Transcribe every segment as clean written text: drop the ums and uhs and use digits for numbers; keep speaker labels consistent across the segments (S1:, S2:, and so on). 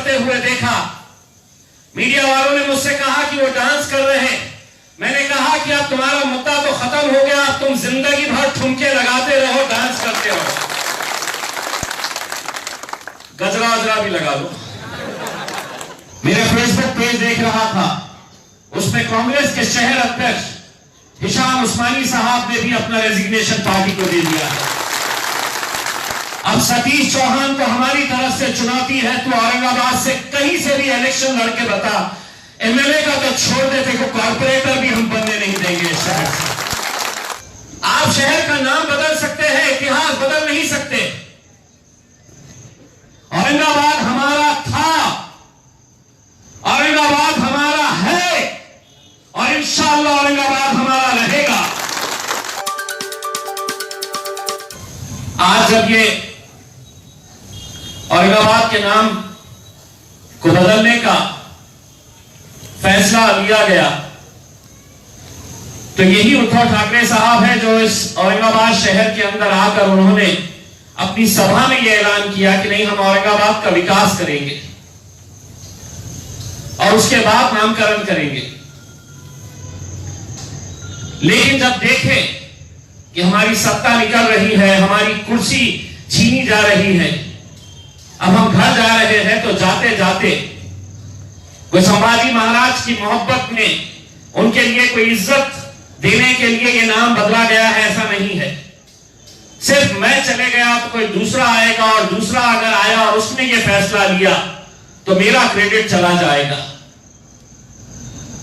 S1: करते हुए देखा। मीडिया वालों ने मुझसे कहा कि वो डांस कर रहे हैं। मैंने कहा कि अब तुम्हारा मुद्दा तो खत्म हो गया, अब तुम जिंदगी भर ठुमके लगाते रहो, डांस करते रहो, गजरा वजरा भी लगा लो। मेरे फेसबुक पेज देख रहा था, उसमें कांग्रेस के शहर अध्यक्ष हिशाम उस्मानी साहब ने भी अपना रेजिग्नेशन पार्टी को दे दिया है। अब सतीश चौहान को हमारी तरफ से चुनौती है, तो औरंगाबाद से कहीं से भी इलेक्शन लड़के बता, एमएलए का तो छोड़ देते, को कॉर्पोरेटर भी हम बनने नहीं देंगे इस शहर से। आप शहर का नाम बदल सकते हैं, इतिहास बदल नहीं सकते। औरंगाबाद हमारा था, औरंगाबाद हमारा है और इंशाअल्लाह औरंगाबाद हमारा रहेगा। आज जब ये औरंगाबाद के नाम को बदलने का फैसला लिया गया, तो यही उद्धव ठाकरे साहब है जो इस औरंगाबाद शहर के अंदर आकर उन्होंने अपनी सभा में यह ऐलान किया कि नहीं, हम औरंगाबाद का विकास करेंगे और उसके बाद नामकरण करेंगे। लेकिन जब देखें कि हमारी सत्ता निकल रही है, हमारी कुर्सी छीनी जा रही है, अब हम घर जा रहे हैं, तो जाते जाते कोई संभाजी महाराज की मोहब्बत में उनके लिए कोई इज्जत देने के लिए ये नाम बदला गया है, ऐसा नहीं है। सिर्फ मैं चले गया तो कोई दूसरा आएगा, और दूसरा अगर आया और उसने ये फैसला लिया तो मेरा क्रेडिट चला जाएगा।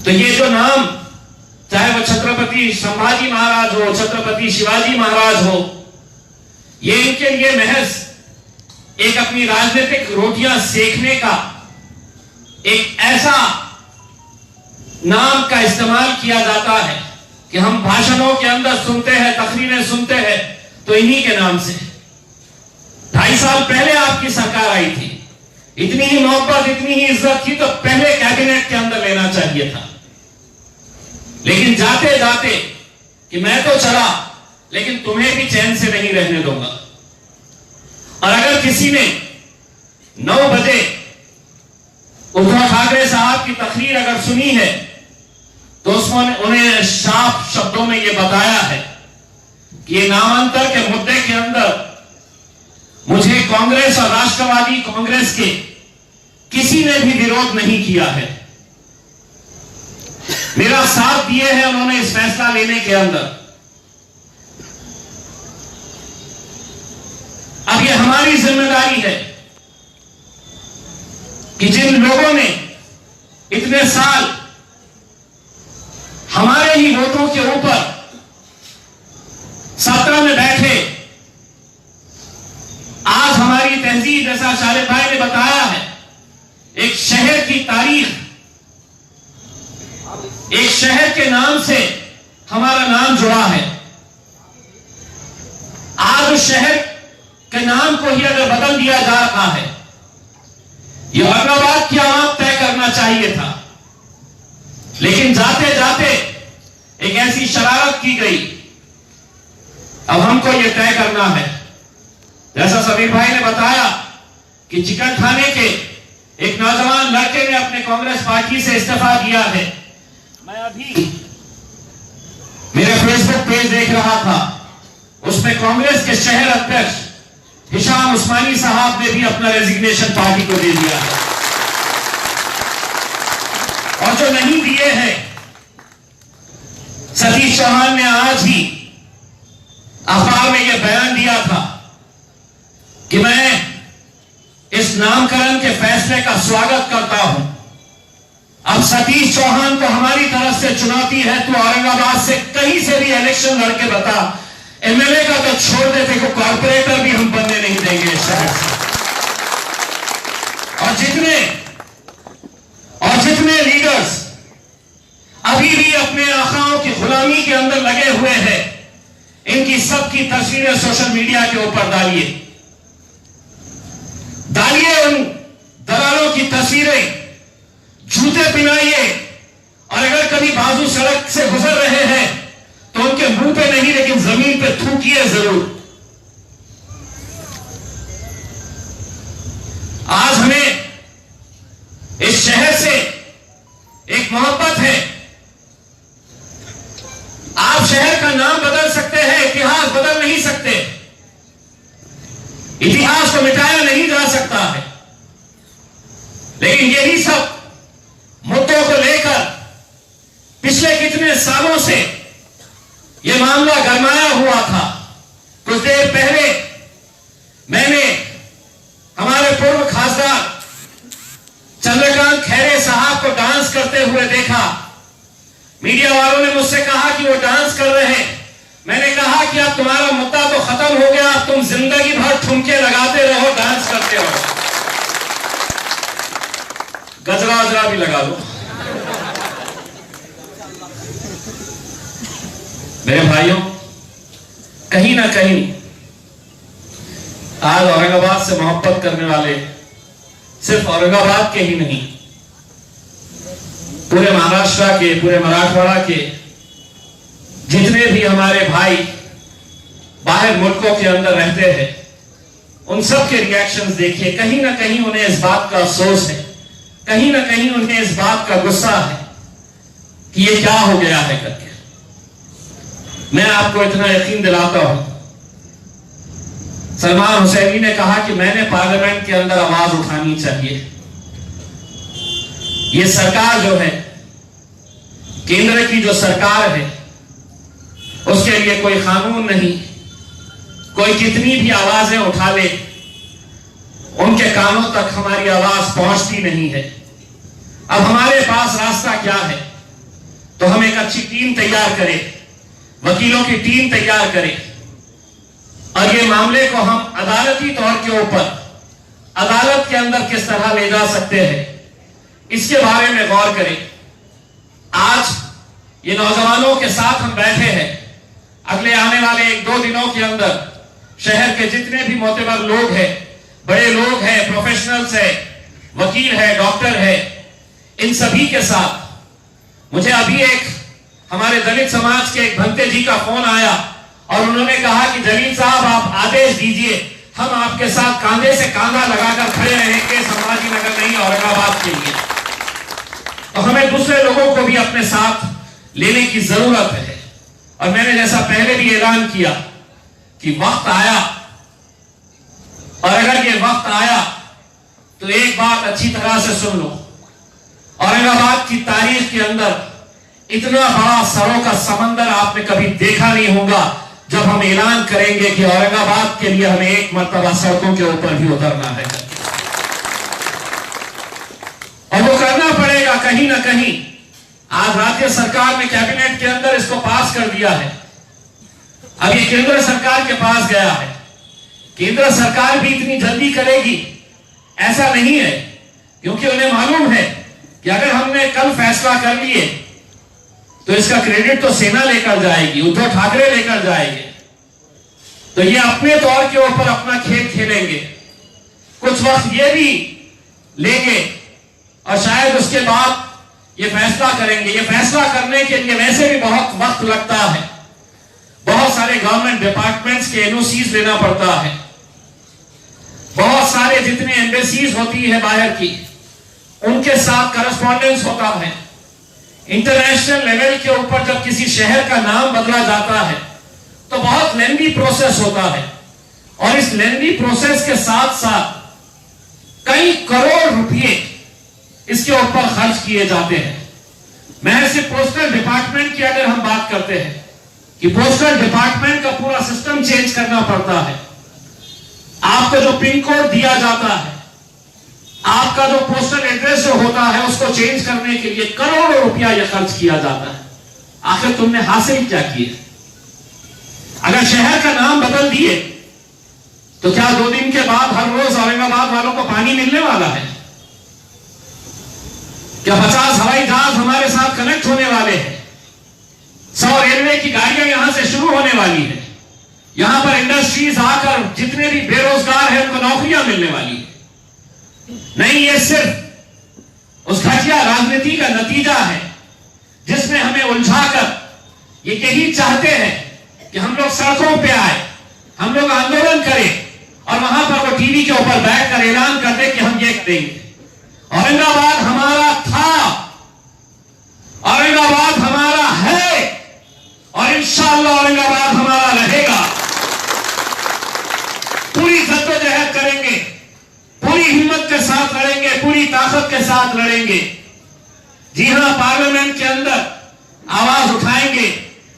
S1: तो ये जो नाम, चाहे वो छत्रपति संभाजी महाराज हो, छत्रपति शिवाजी महाराज हो, ये इनके लिए महज एक अपनी राजनीतिक रोटियां सेकने का एक ऐसा नाम का इस्तेमाल किया जाता है कि हम भाषणों के अंदर सुनते हैं, तकरीरें सुनते हैं, तो इन्हीं के नाम से। 2.5 साल पहले आपकी सरकार आई थी, इतनी ही मोहब्बत, इतनी ही इज्जत थी, तो पहले कैबिनेट के अंदर लेना चाहिए था। लेकिन जाते जाते कि मैं तो चला, लेकिन तुम्हें भी चैन से नहीं रहने दूंगा। और अगर किसी ने 9 बजे उद्धव ठाकरे साहब की तकरीर अगर सुनी है, तो उसमें उन्हें साफ शब्दों में यह बताया है कि ये नामांतर के मुद्दे के अंदर मुझे कांग्रेस और राष्ट्रवादी कांग्रेस के किसी ने भी विरोध नहीं किया है, मेरा साथ दिए हैं उन्होंने इस फैसला लेने के अंदर। अब ये हमारी जिम्मेदारी है कि जिन लोगों ने इतने साल हमारे ही वोटों के ऊपर सत्ता में बैठे, आज हमारी तहजीब, जैसा शालिद भाई ने बताया है, एक शहर की तारीख, एक शहर के नाम से हमारा नाम जुड़ा है। आज उस शहर के नाम को ही अगर बदल दिया जा रहा है, यह औरंगाबाद की आवाम तय करना चाहिए था। लेकिन जाते जाते एक ऐसी शरारत की गई, अब हमको यह तय करना है। जैसा समीर भाई ने बताया कि चिकन खाने के एक नौजवान लड़के ने अपने कांग्रेस पार्टी से इस्तीफा दिया है। मैं अभी मेरे फेसबुक पेज देख रहा था, उसमें कांग्रेस के शहर अध्यक्ष हिशाम उस्मानी साहब ने भी अपना रेजिग्नेशन पार्टी को दे दिया है। और जो नहीं दिए हैं, सतीश चौहान ने आज ही अखबार में यह बयान दिया था कि मैं इस नामकरण के फैसले का स्वागत करता हूं। अब सतीश चौहान को हमारी तरफ से चुनौती है, तो औरंगाबाद से कहीं से भी इलेक्शन लड़के बता, एमएलए का तो छोड़ देते, को कॉर्पोरेटर भी हम बनने नहीं देंगे इस शहर से। और जितने लीडर्स अभी भी अपने आकाओं की गुलामी के अंदर लगे हुए हैं, इनकी सबकी तस्वीरें सोशल मीडिया के ऊपर डालिए उन दलालों की तस्वीरें, जूते पहनाइए, और अगर कभी बाजू सड़क से गुजर रहे हैं तो उनके मुंह पे नहीं, लेकिन जमीन पे थूकिए जरूर। आज हमें शहर का नाम बदल सकते हैं, इतिहास बदल नहीं सकते। इतिहास को मिटाया नहीं जा सकता है। लेकिन यही सब मुद्दों को लेकर पिछले कितने सालों से यह मामला गरमाया हुआ था। कुछ देर पहले मैंने हमारे पूर्व खासदार चंद्रकांत खैरे साहब को डांस करते हुए देखा। मीडिया वालों ने मुझसे कहा कि वो डांस कर रहे हैं। मैंने कहा कि अब तुम्हारा मुद्दा तो खत्म हो गया, अब तुम जिंदगी भर ठुमके लगाते रहो, डांस करते रहो, गजरा वजरा भी लगा लो। मेरे भाइयों, कहीं ना कहीं आज औरंगाबाद से मोहब्बत करने वाले सिर्फ औरंगाबाद के ही नहीं, पूरे महाराष्ट्र के, पूरे मराठवाड़ा के जितने भी हमारे भाई बाहर मुल्कों के अंदर रहते हैं, उन सब के रिएक्शंस देखिए। कहीं ना कहीं उन्हें इस बात का अफसोस है, कहीं ना कहीं उन्हें इस बात का गुस्सा है कि ये क्या हो गया है करके। मैं आपको इतना यकीन दिलाता हूं, सलमान हुसैनी ने कहा कि मैंने पार्लियामेंट के अंदर आवाज उठानी चाहिए। ये सरकार जो है, केंद्र की जो सरकार है, उसके लिए कोई कानून नहीं, कोई कितनी भी आवाजें उठा ले, उनके कानों तक हमारी आवाज पहुंचती नहीं है। अब हमारे पास रास्ता क्या है? तो हम एक अच्छी टीम तैयार करें, वकीलों की टीम तैयार करें, और ये मामले को हम अदालती तौर के ऊपर अदालत के अंदर किस तरह ले जा सकते हैं, इसके बारे में गौर करें। आज ये नौजवानों के साथ हम बैठे हैं। अगले आने वाले 1-2 दिनों के अंदर शहर के जितने भी मोतबर लोग हैं, बड़े लोग हैं, प्रोफेशनल्स हैं, वकील है, डॉक्टर है, इन सभी के साथ मुझे अभी एक हमारे दलित समाज के एक भंते जी का फोन आया और उन्होंने कहा कि जलील साहब, आप आदेश दीजिए, हम आपके साथ कांधे से कांधा लगाकर खड़े रहेंगे संभाजीनगर नहीं, औरंगाबाद के लिए। तो हमें दूसरे लोगों को भी अपने साथ लेने की जरूरत है। और मैंने जैसा पहले भी ऐलान किया कि वक्त आया, और अगर ये वक्त आया तो एक बात अच्छी तरह से सुन लो, औरंगाबाद की तारीख के अंदर इतना बड़ा सरों का समंदर आपने कभी देखा नहीं होगा जब हम ऐलान करेंगे कि औरंगाबाद के लिए हमें एक मर्तबा सड़कों के ऊपर भी उतरना है, और वो करना पड़ेगा कहीं ना कहीं। आज राज्य सरकार ने कैबिनेट के अंदर इसको पास कर दिया है, अब ये केंद्र सरकार के पास गया है। केंद्र सरकार भी इतनी जल्दी करेगी ऐसा नहीं है, क्योंकि उन्हें मालूम है कि अगर हमने कल फैसला कर लिए तो इसका क्रेडिट तो सेना लेकर जाएगी, उद्धव ठाकरे लेकर जाएंगे, तो ये अपने तौर के ऊपर अपना खेल खेलेंगे। कुछ वक्त ये भी लेंगे और शायद उसके बाद ये फैसला करेंगे। ये फैसला करने के लिए वैसे भी बहुत वक्त लगता है, बहुत सारे गवर्नमेंट डिपार्टमेंट्स के एनओसीज लेना पड़ता है, बहुत सारे जितने एम्बेसीज होती है बाहर की, उनके साथ करस्पॉन्डेंस होता है। इंटरनेशनल लेवल के ऊपर जब किसी शहर का नाम बदला जाता है तो बहुत लेंदी प्रोसेस होता है, और इस लेंदी प्रोसेस के साथ साथ कई करोड़ रुपए इसके ऊपर खर्च किए जाते हैं। मैं सिर्फ पोस्टल डिपार्टमेंट की अगर हम बात करते हैं कि पोस्टल डिपार्टमेंट का पूरा सिस्टम चेंज करना पड़ता है। आपको जो पिन कोड दिया जाता है, आपका जो पोस्टल एड्रेस जो होता है, उसको चेंज करने के लिए करोड़ों रुपया यह खर्च किया जाता है। आखिर तुमने हासिल क्या किया? अगर शहर का नाम बदल दिए तो क्या 2 दिन के बाद हर रोज औरंगाबाद वालों को पानी मिलने वाला है? क्या 50 हवाई जहाज हमारे साथ कनेक्ट होने वाले हैं? 100 रेलवे की गाड़ियां यहां से शुरू होने वाली है। यहां पर इंडस्ट्रीज आकर जितने भी बेरोजगार हैं उनको नौकरियां मिलने वाली है। नहीं, ये सिर्फ उस घटिया राजनीति का नतीजा है जिसमें हमें उलझाकर ये यही चाहते हैं कि हम लोग सड़कों पे आए, हम लोग आंदोलन करें, और वहां पर वो टीवी के ऊपर बैठकर ऐलान कर दे कि हम ये देंगे। औरंगाबाद हमारा था, औरंगाबाद हमारा है, और और इंशाअल्लाह औरंगाबाद हमारा रहेगा। पूरी जद्दोजहद करेंगे, पूरी हिम्मत के साथ लड़ेंगे, पूरी ताकत के साथ लड़ेंगे। जी हां, पार्लियामेंट के अंदर आवाज उठाएंगे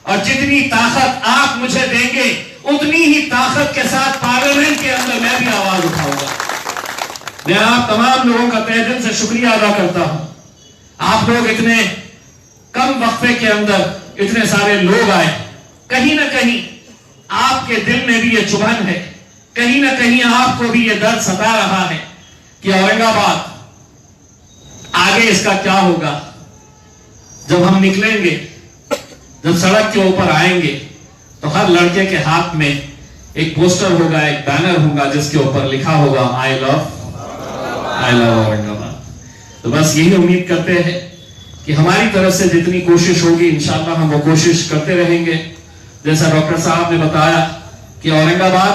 S1: और जितनी ताकत आप मुझे देंगे उतनी ही ताकत के साथ पार्लियामेंट के अंदर मैं भी आवाज उठाऊंगा। मैं आप तमाम लोगों का तहे दिल से शुक्रिया अदा करता हूं। आप लोग इतने कम वक्फे के अंदर इतने सारे लोग आए। कहीं ना कहीं आपके दिल में भी ये चुभन है, कहीं ना कहीं आपको भी ये दर्द सता रहा है कि औरंगाबाद आगे इसका क्या होगा। जब हम निकलेंगे, जब सड़क के ऊपर आएंगे तो हर लड़के के हाथ में एक पोस्टर होगा, एक बैनर होगा जिसके ऊपर लिखा होगा आई लव औरंगाबाद। तो बस यही उम्मीद करते हैं कि हमारी तरफ से जितनी कोशिश होगी इंशाअल्लाह हम वो कोशिश करते रहेंगे। जैसा डॉक्टर साहब ने बताया कि औरंगाबाद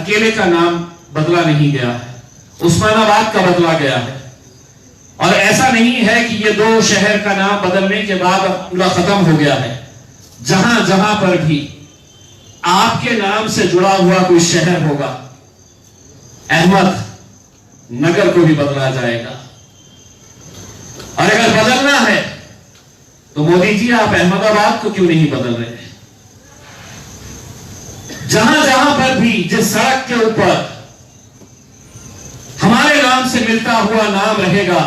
S1: अकेले का नाम बदला नहीं गया है, उस्मानाबाद का बदला गया है। और ऐसा नहीं है कि ये दो शहर का नाम बदलने के बाद अब पूरा खत्म हो गया है। जहां जहां पर भी आपके नाम से जुड़ा हुआ कोई शहर होगा, अहमद नगर को भी बदला जाएगा। और अगर बदलना है तो मोदी जी आप अहमदाबाद को क्यों नहीं बदल रहे? जहां जहां पर भी जिस सड़क के ऊपर हमारे नाम से मिलता हुआ नाम रहेगा,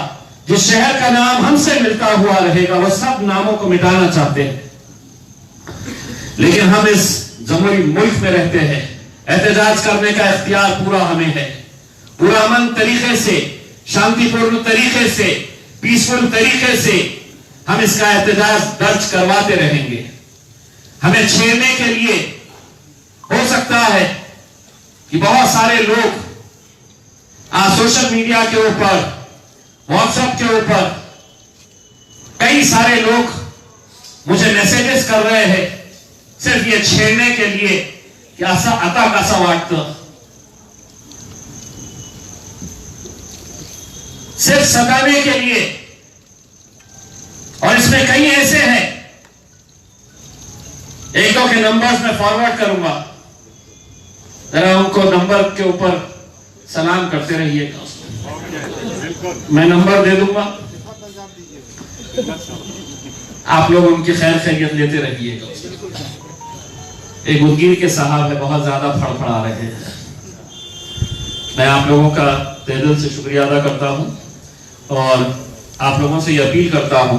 S1: जिस शहर का नाम हमसे मिलता हुआ रहेगा, वो सब नामों को मिटाना चाहते हैं। लेकिन हम इस जमहूरी मुल्क में रहते हैं, एहतजाज करने का इख्तियार पूरा हमें है। पूरा अमन तरीके से, शांतिपूर्ण तरीके से, पीसफुल तरीके से हम इसका एहतजाज दर्ज करवाते रहेंगे। हमें छेड़ने के लिए हो सकता है कि बहुत सारे लोग आज सोशल मीडिया के ऊपर, व्हाट्सएप के ऊपर कई सारे लोग मुझे मैसेजेस कर रहे हैं सिर्फ ये छेड़ने के लिए कि असा आता कसा वाटतं, सिर्फ सताने के लिए। और इसमें कई ऐसे हैं, एक दो के नंबर्स में फॉरवर्ड करूंगा, जरा उनको नंबर के ऊपर सलाम करते रहिएगा। मैं नंबर दे दूंगा, आप लोग उनकी खैर खैरियत लेते रहिएगा। एक उदगीर के साहब है, बहुत ज्यादा फड़फड़ा रहे हैं। मैं आप लोगों का तहे दिल से शुक्रिया अदा करता हूं और आप लोगों से यह अपील करता हूं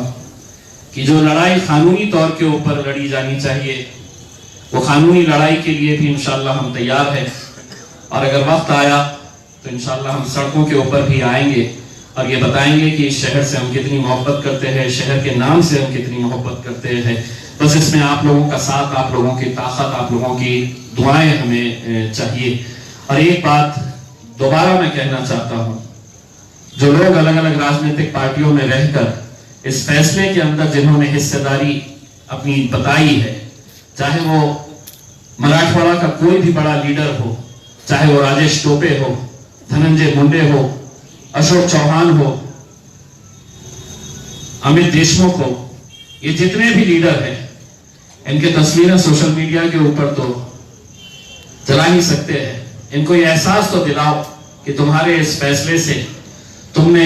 S1: कि जो लड़ाई कानूनी तौर के ऊपर लड़ी जानी चाहिए, वो कानूनी लड़ाई के लिए भी इंशाअल्लाह हम तैयार हैं। और अगर वक्त आया तो इंशाअल्लाह हम सड़कों के ऊपर भी आएंगे और ये बताएंगे कि इस शहर से हम कितनी मोहब्बत करते हैं, शहर के नाम से हम कितनी मोहब्बत करते हैं। बस इसमें आप लोगों का साथ, आप लोगों की ताकत, आप लोगों की दुआएं हमें चाहिए। और एक बात दोबारा मैं कहना चाहता हूं, जो लोग अलग अलग राजनीतिक पार्टियों में रहकर इस फैसले के अंदर जिन्होंने हिस्सेदारी अपनी बताई है, चाहे वो मराठवाड़ा का कोई भी बड़ा लीडर हो, चाहे वो राजेश टोपे हो, धनंजय मुंडे हो, अशोक चौहान हो, अमित देशमुख हो, ये जितने भी लीडर हैं, इनके तस्वीरें सोशल मीडिया के ऊपर तो चला ही सकते हैं। इनको ये एहसास तो दिलाओ कि तुम्हारे इस फैसले से तुमने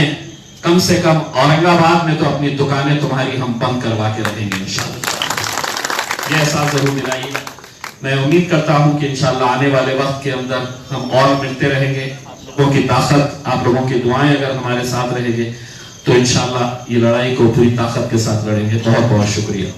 S1: कम से कम औरंगाबाद में तो अपनी दुकानें तुम्हारी हम बंद करवा के रखेंगे इंशाअल्लाह। ये एहसास जरूर दिलाइए। मैं उम्मीद करता हूं कि इंशाअल्लाह आने वाले वक्त के अंदर हम और मिलते रहेंगे। आप लोगों की ताकत, आप लोगों की दुआएं अगर हमारे साथ रहेंगे तो इंशाअल्लाह ये लड़ाई को पूरी ताकत के साथ लड़ेंगे। बहुत बहुत शुक्रिया।